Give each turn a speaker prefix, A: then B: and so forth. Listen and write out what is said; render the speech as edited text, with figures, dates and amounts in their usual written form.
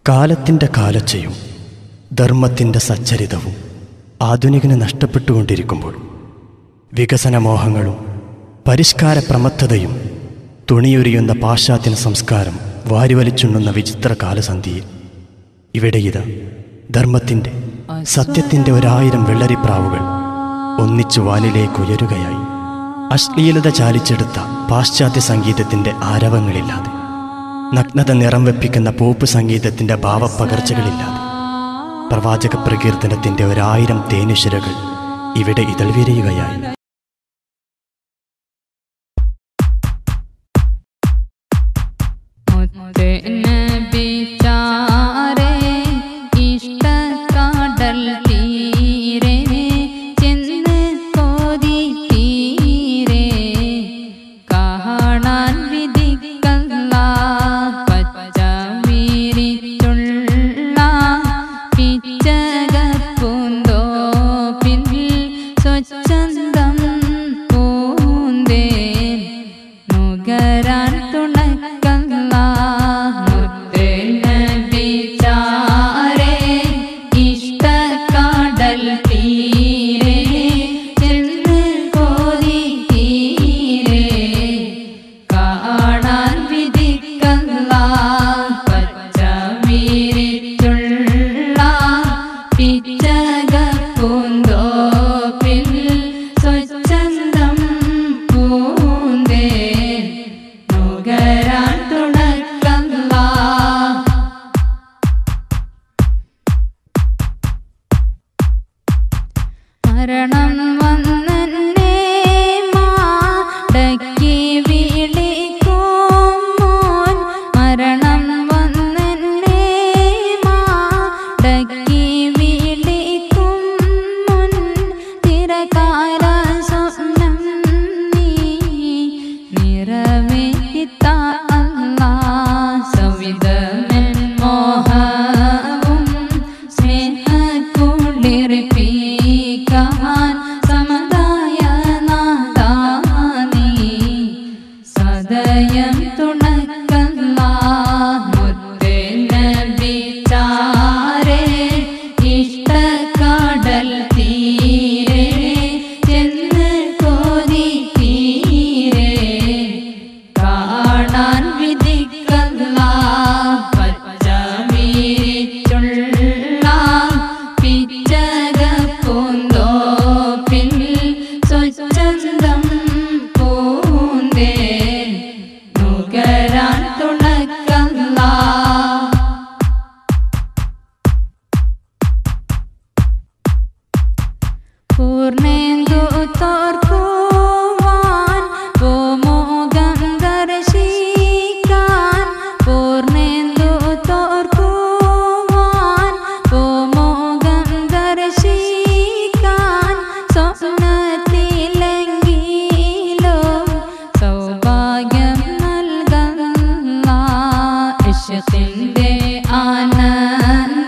A: കാലത്തിൻ്റെ കാലച്ചയും ധർമ്മത്തിൻ്റെ സച്ചരിതവും ആധുനികന് നഷ്ടപ്പെട്ടുകൊണ്ടിരിക്കുമ്പോൾ വികസനമോഹങ്ങളും പരിഷ്കാര പ്രമത്തതയും തുണിയൊരിയുന്ന പാശ്ചാത്യ സംസ്കാരം വാരിവലിച്ചുണ്ണുന്ന വിചിത്ര കാലസന്ധിയിൽ ഇവിടെ ഇതാ ധർമ്മത്തിൻ്റെ സത്യത്തിൻ്റെ 1000 വെള്ളരിപ്രാവുകൾ ഒന്നിച്ചു വാനിലേക്കുയരുകയായി. അശ്ലീലത ചാലിച്ചെടുത്ത പാശ്ചാത്യ സംഗീതത്തിൻ്റെ ആരവങ്ങളില്ലാതെ, നഗ്നത നിറം വെപ്പിക്കുന്ന പോപ്പ് സംഗീതത്തിൻ്റെ ഭാവപ്പകർച്ചകളില്ലാതെ, പ്രവാചക പ്രകീർത്തനത്തിൻ്റെ 1000 തേനുശിരകൾ ഇവിടെ ഇതൾ വിരിയുകയായി.
B: മരണം വന്നെന്നെ മാടക്കി വിളിക്കും മോൻ, മരണം വന്നെന്നെ മാടക്കി വിളിക്കും മുൻ, തിരകാല സ്വപ്നം നീ നിറവേറ്റ അല്ലാഹ്. സവിധമൻ മോഹവും സ്നേഹക്കുളിർപ്പിക്കാൻ സമതായ നാദാനീ സദയം തുണക്കല്ലാഹ്. മുത്തേ നബി ചാരേ ഇഷ്ടക്കടൽ തീരെ ചെന്ന് കൊതി തീരെ കാണാൻ വിധിക്കല്ലാഹ്. പച്ചവിരിച്ചുള്ള പിച്ചക പൂന്തോപ്പിൽ സ്വച്ഛന്തം പൂന്തേ നുകരാൻ തുണക്കല്ലാഹ്. പൂർണ്ണേന്ദു തോർക്കുവാൻ പൂമുഖം ദർശിക്കാൻ, പൂർണ്ണേന്ദു തോർക്കുവാൻ പൂമുഖം ദർശിക്കാൻ, സ്വപ്നത്തിലെങ്കിലോ സൗഭാഗ്യം നൽകല്ലാഹ്. ഇശ്ഖിന്റെ ആനന്ദ